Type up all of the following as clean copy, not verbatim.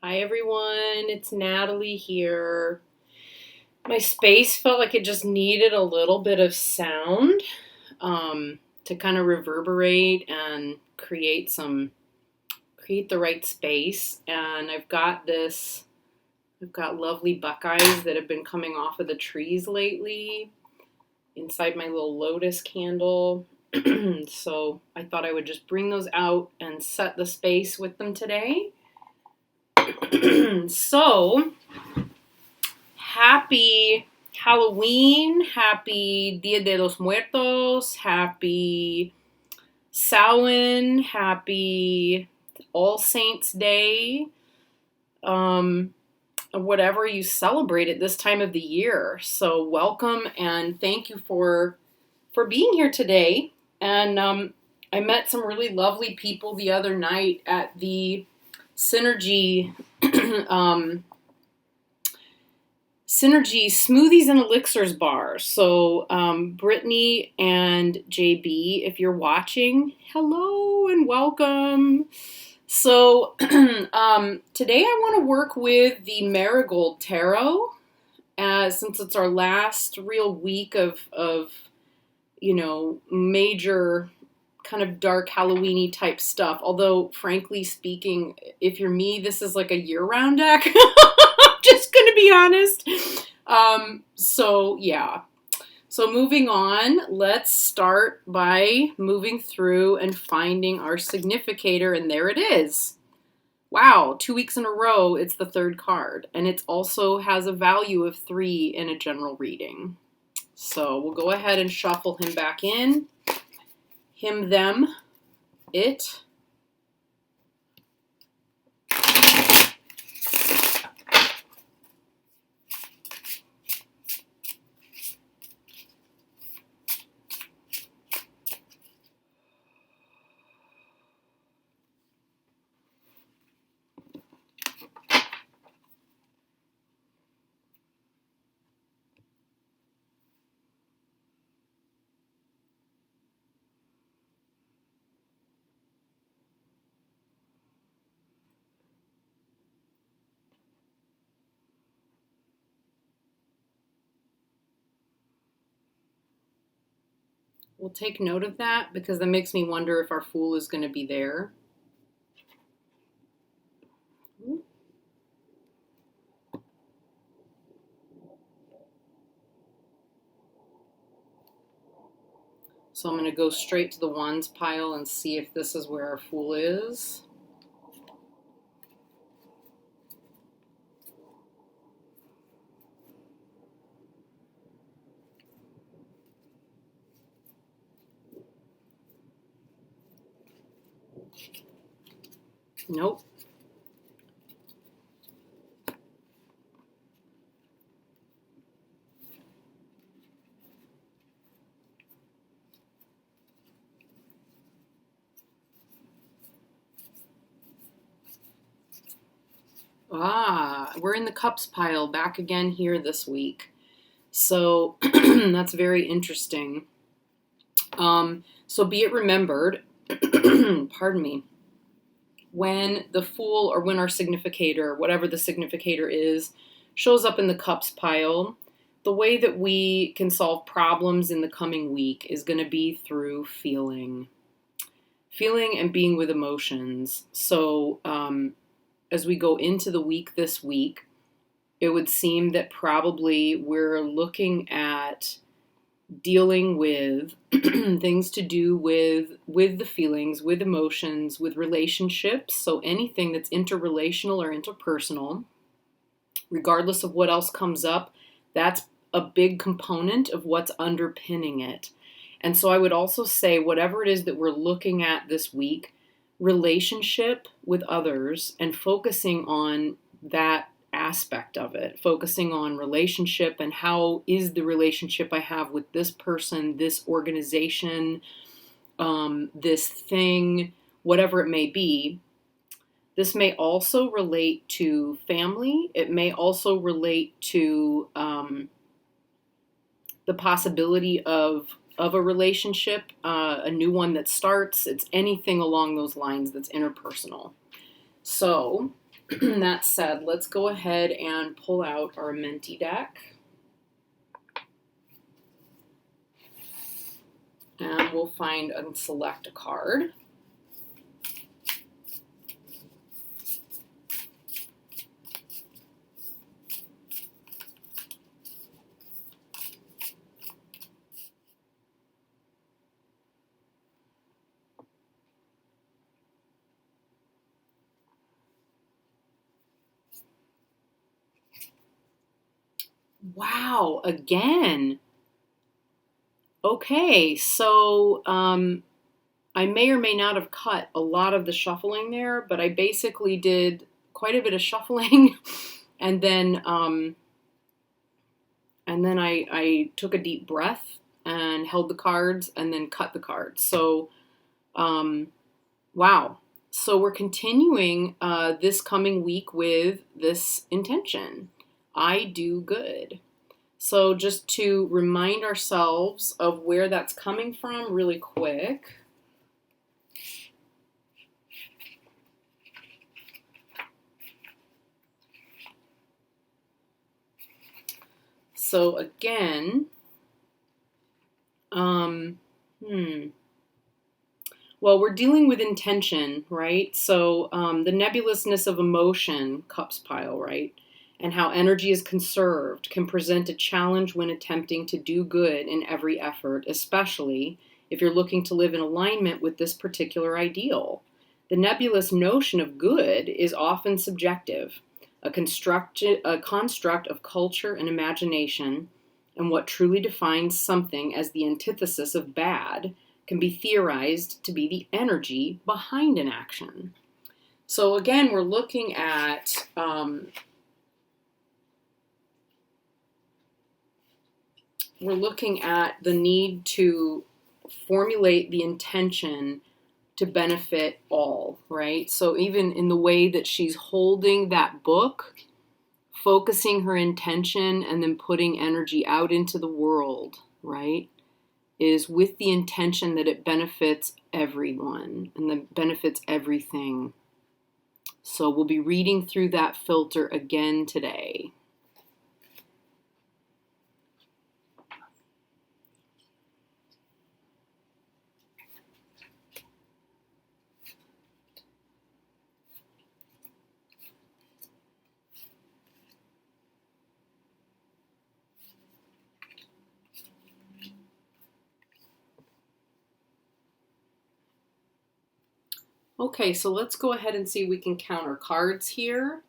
Hi everyone, it's Natalie here. My space felt like it just needed a little bit of sound to kind of reverberate and create the right space. And I've got lovely buckeyes that have been coming off of the trees lately inside my little lotus candle. So I thought I would just bring those out and set the space with them today. So, happy Halloween, happy Dia de los Muertos, happy Samhain, happy All Saints Day, whatever you celebrate at this time of the year. So, welcome and thank you for being here today. And I met some really lovely people the other night at the Synergy Synergy Smoothies and Elixirs bar. So Brittany and JB, if you're watching, hello and welcome. So today I want to work with the Marigold Tarot, since it's our last real week of major kind of dark Halloween-y type stuff. Although, frankly speaking, if you're me, this is like a year-round deck. I'm just gonna be honest. So moving on, let's start by moving through and finding our significator, and there it is. Wow, 2 weeks in a row, it's the third card, and it also has a value of 3 in a general reading. So we'll go ahead and shuffle him back in. Him, them, it. We'll take note of that because that makes me wonder if our Fool is going to be there. So I'm going to go straight to the Wands pile and see if this is where our Fool is. Nope. We're in the Cups pile back again here this week. So that's very interesting. So be it remembered, pardon me, when the Fool or when our significator, whatever the significator is, shows up in the Cups pile, the way that we can solve problems in the coming week is going to be through feeling and being with emotions. So as we go into the week this week, it would seem that probably we're looking at dealing with things to do with the feelings, with emotions, with relationships. So anything that's interrelational or interpersonal, regardless of what else comes up, that's a big component of what's underpinning it. And so I would also say whatever it is that we're looking at this week, relationship with others and focusing on that aspect of it, focusing on relationship and how is the relationship I have with this person, this organization, this thing, whatever it may be. This may also relate to family. It may also relate to the possibility of a relationship, a new one that starts. It's anything along those lines that's interpersonal. So that said, let's go ahead and pull out our Menti deck. And we'll find and select a card. Wow, again. Okay, so I may or may not have cut a lot of the shuffling there, but I basically did quite a bit of shuffling, and then I took a deep breath and held the cards, and then cut the cards. So, wow. So we're continuing this coming week with this intention. I do good. So just to remind ourselves of where that's coming from really quick. So again, well, we're dealing with intention, right? So the nebulousness of emotion, cups pile, right? And how energy is conserved can present a challenge when attempting to do good in every effort, especially if you're looking to live in alignment with this particular ideal. The nebulous notion of good is often subjective, a construct of culture and imagination, and what truly defines something as the antithesis of bad can be theorized to be the energy behind an action. So again, we're looking at the need to formulate the intention to benefit all, right? So even in the way that she's holding that book, focusing her intention and then putting energy out into the world, right, is with the intention that it benefits everyone and that benefits everything. So we'll be reading through that filter again today. Okay, so let's go ahead and see if we can count our cards here.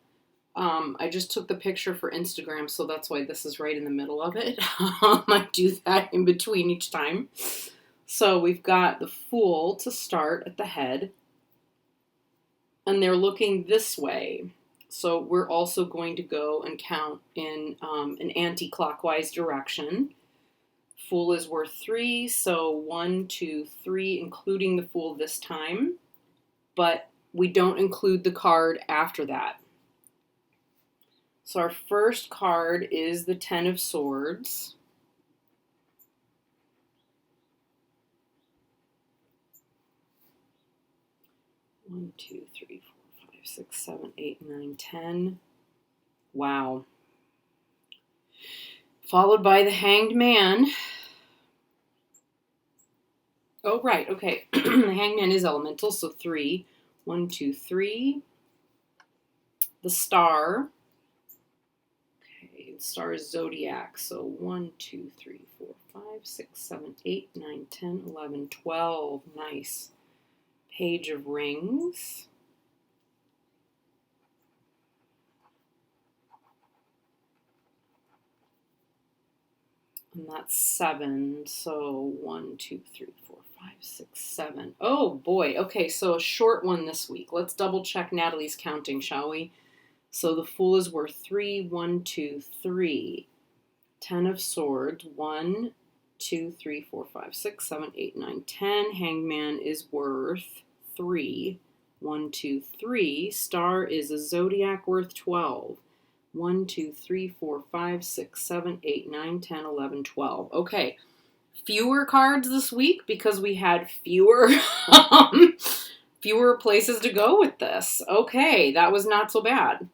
I just took the picture for Instagram, so that's why this is right in the middle of it. I do that in between each time. So we've got the Fool to start at the head, and they're looking this way. So we're also going to go and count in an anti-clockwise direction. Fool is worth 3, so 1, 2, 3, including the Fool this time. But we don't include the card after that. So our first card is the Ten of Swords. One, 2, 3, 4, 5, 6, 7, 8, 9, 10. Wow. Followed by the Hanged Man. Oh, right, okay. The Hanged Man is elemental, so 3. 1, 2, 3. The Star. Okay, the Star is Zodiac, so 1, 2, 3, 4, 5, 6, 7, 8, 9, 10, 11, 12. Nice. Page of Rings. And that's 7. So 1, 2, 3, 4, 5, 6, 7. Oh boy. Okay, so a short one this week. Let's double check Natalie's counting, shall we? So the Fool is worth 3. 1, 2, 3. 10 of Swords. 1, 2, 3, 4, 5, 6, 7, 8, 9, 10. Hangman is worth 3. 1, 2, 3. Star is a Zodiac worth 12. 1, 2, 3, 4, 5, 6, 7, 8, 9, 10, 11, 12. Okay. Fewer cards this week because we had fewer fewer places to go with this. Okay, that was not so bad.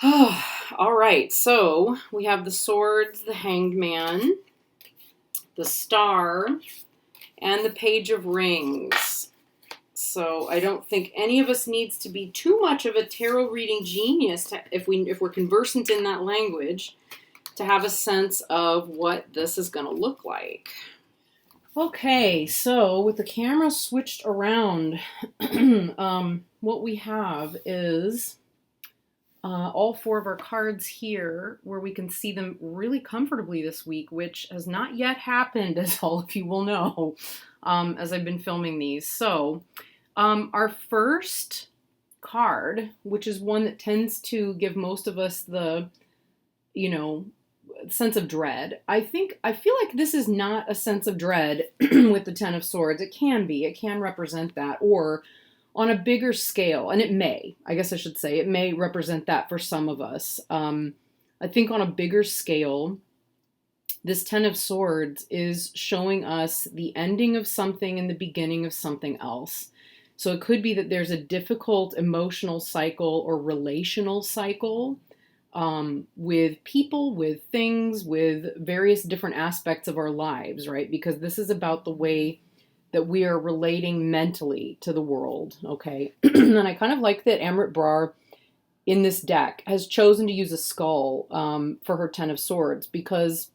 All right, so we have the swords, the hanged man, the star, and the page of rings. So I don't think any of us needs to be too much of a tarot reading genius if we're conversant in that language to have a sense of what this is going to look like. Okay, so with the camera switched around, what we have is all four of our cards here where we can see them really comfortably this week, which has not yet happened, as all of you will know, as I've been filming these. So our first card, which is one that tends to give most of us the, sense of dread. I feel like this is not a sense of dread with the Ten of Swords. It can represent that, or on a bigger scale, and it may represent that for some of us. I think on a bigger scale, this Ten of Swords is showing us the ending of something and the beginning of something else. So it could be that there's a difficult emotional cycle or relational cycle with people, with things, with various different aspects of our lives, right? Because this is about the way that we are relating mentally to the world, okay? And I kind of like that Amrit Brar in this deck has chosen to use a skull for her Ten of Swords because,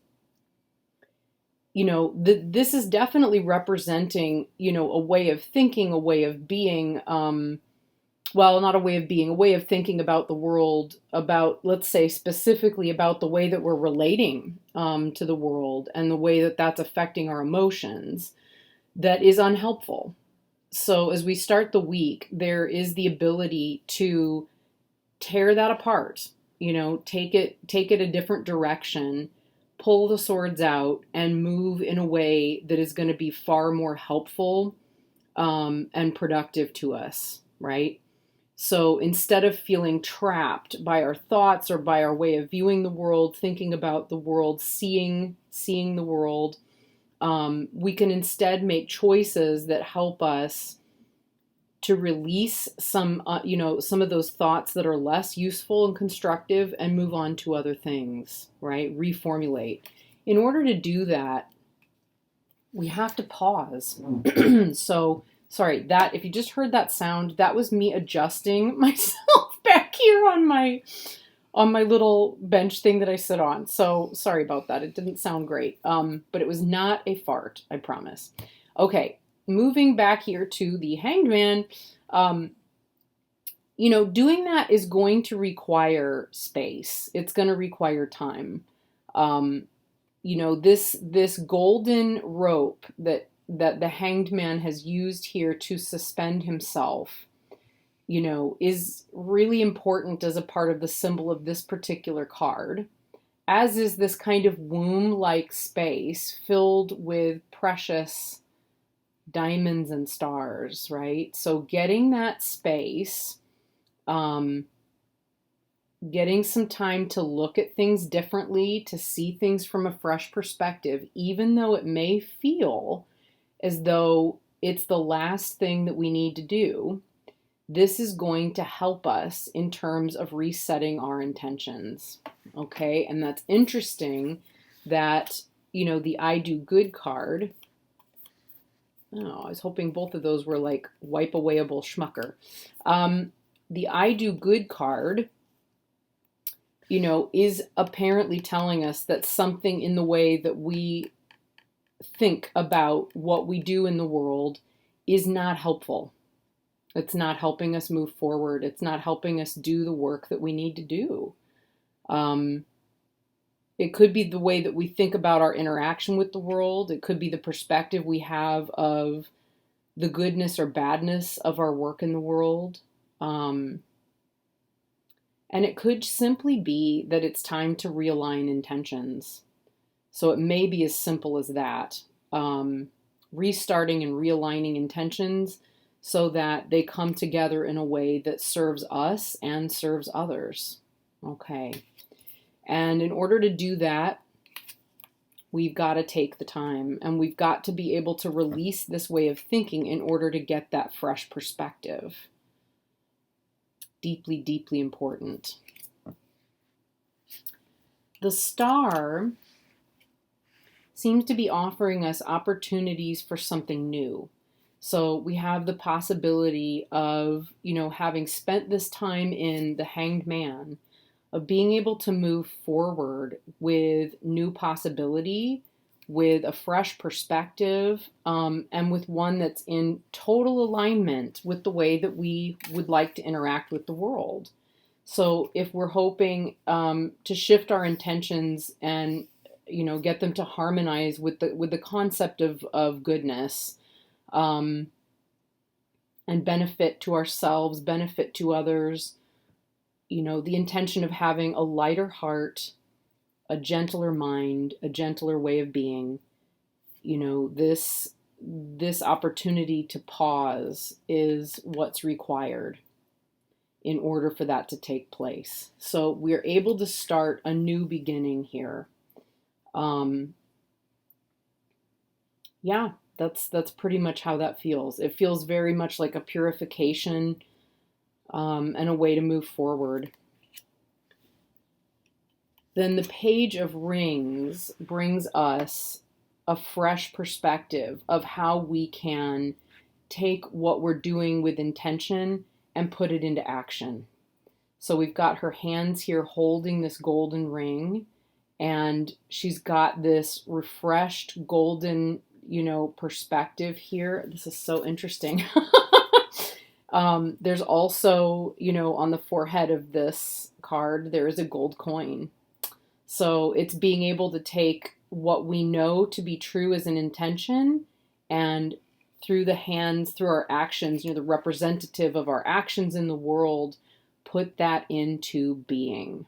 this is definitely representing, a way of thinking, a way of being, not a way of being, a way of thinking about the world, about, let's say, specifically about the way that we're relating to the world and the way that that's affecting our emotions that is unhelpful. So as we start the week, there is the ability to tear that apart, take it a different direction, pull the swords out and move in a way that is going to be far more helpful and productive to us, right? So instead of feeling trapped by our thoughts or by our way of viewing the world, thinking about the world, seeing the world, we can instead make choices that help us to release some of those thoughts that are less useful and constructive and move on to other things, right? Reformulate. In order to do that, we have to pause. So, sorry, that if you just heard that sound, that was me adjusting myself back here on my little bench thing that I sit on. So sorry about that. It didn't sound great. But it was not a fart, I promise. Okay, moving back here to the Hanged Man. Doing that is going to require space. It's going to require time. This golden rope that the Hanged Man has used here to suspend himself, is really important as a part of the symbol of this particular card, as is this kind of womb-like space filled with precious diamonds and stars, right? So getting that space, getting some time to look at things differently, to see things from a fresh perspective, even though it may feel as though it's the last thing that we need to do, this is going to help us in terms of resetting our intentions, okay? And that's interesting that, the I Do Good card, I was hoping both of those were like wipe-awayable schmucker. The I Do Good card, is apparently telling us that something in the way that we think about what we do in the world is not helpful. It's not helping us move forward. It's not helping us do the work that we need to do. It could be the way that we think about our interaction with the world. It could be the perspective we have of the goodness or badness of our work in the world. And it could simply be that it's time to realign intentions. So it may be as simple as that. Restarting and realigning intentions so that they come together in a way that serves us and serves others. Okay. And in order to do that, We've got to take the time, and we've got to be able to release this way of thinking in order to get that fresh perspective. Deeply, deeply important. The star seems to be offering us opportunities for something new. So we have the possibility of, having spent this time in the Hanged Man, of being able to move forward with new possibility, with a fresh perspective, and with one that's in total alignment with the way that we would like to interact with the world. So if we're hoping to shift our intentions and get them to harmonize with the concept of goodness, and benefit to ourselves, benefit to others, the intention of having a lighter heart, a gentler mind, a gentler way of being, this opportunity to pause is what's required in order for that to take place. So we're able to start a new beginning here. Yeah, that's pretty much how that feels. It feels very much like a purification, and a way to move forward. Then the Page of Rings brings us a fresh perspective of how we can take what we're doing with intention and put it into action. So we've got her hands here holding this golden ring, and she's got this refreshed golden, perspective here. This is so interesting. There's also, on the forehead of this card, there is a gold coin. So it's being able to take what we know to be true as an intention, and through the hands, through our actions, the representative of our actions in the world, put that into being.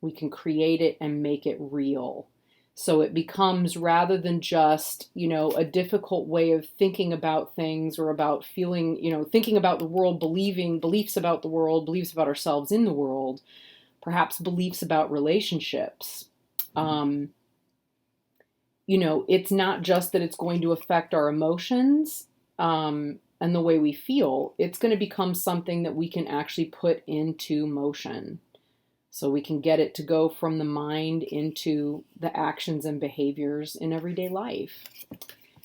We can create it and make it real. So it becomes, rather than just, a difficult way of thinking about things, or about feeling, thinking about the world, beliefs about the world, beliefs about ourselves in the world, perhaps beliefs about relationships. It's not just that it's going to affect our emotions, and the way we feel. It's going to become something that we can actually put into motion. So we can get it to go from the mind into the actions and behaviors in everyday life.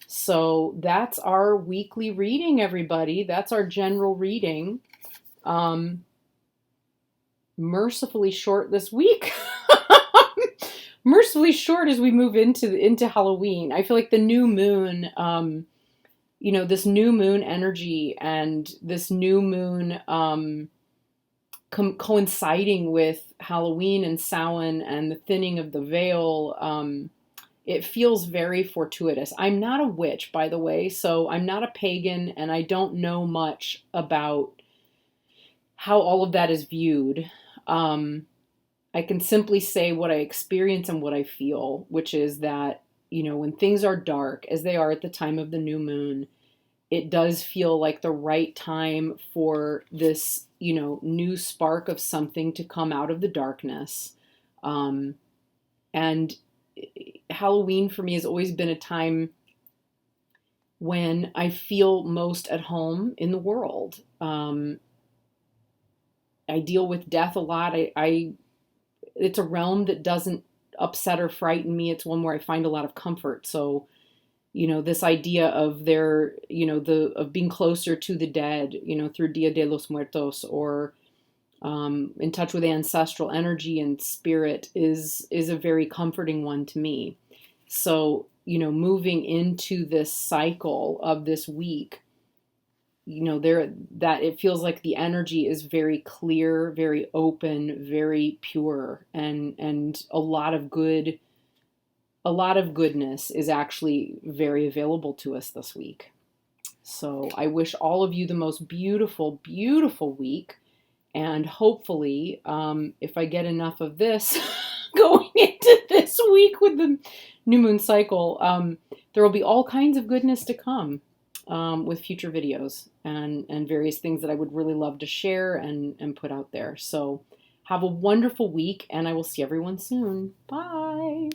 So that's our weekly reading, everybody. That's our general reading. Mercifully short this week. Mercifully short as we move into Halloween. I feel like the new moon, this new moon energy and this new moon coinciding with Halloween and Samhain and the thinning of the veil, it feels very fortuitous. I'm not a witch, by the way, so I'm not a pagan, and I don't know much about how all of that is viewed. I can simply say what I experience and what I feel, which is that, when things are dark, as they are at the time of the new moon, it does feel like the right time for this, new spark of something to come out of the darkness. And Halloween for me has always been a time when I feel most at home in the world. I deal with death a lot. It's a realm that doesn't upset or frighten me. It's one where I find a lot of comfort. So, this idea of of being closer to the dead, through Dia de los Muertos, or in touch with ancestral energy and spirit is a very comforting one to me. So, moving into this cycle of this week, that it feels like the energy is very clear, very open, very pure, and a lot of goodness is actually very available to us this week. So I wish all of you the most beautiful, beautiful week. And hopefully, if I get enough of this going into this week with the new moon cycle, there will be all kinds of goodness to come with future videos and various things that I would really love to share and put out there. So have a wonderful week, and I will see everyone soon. Bye.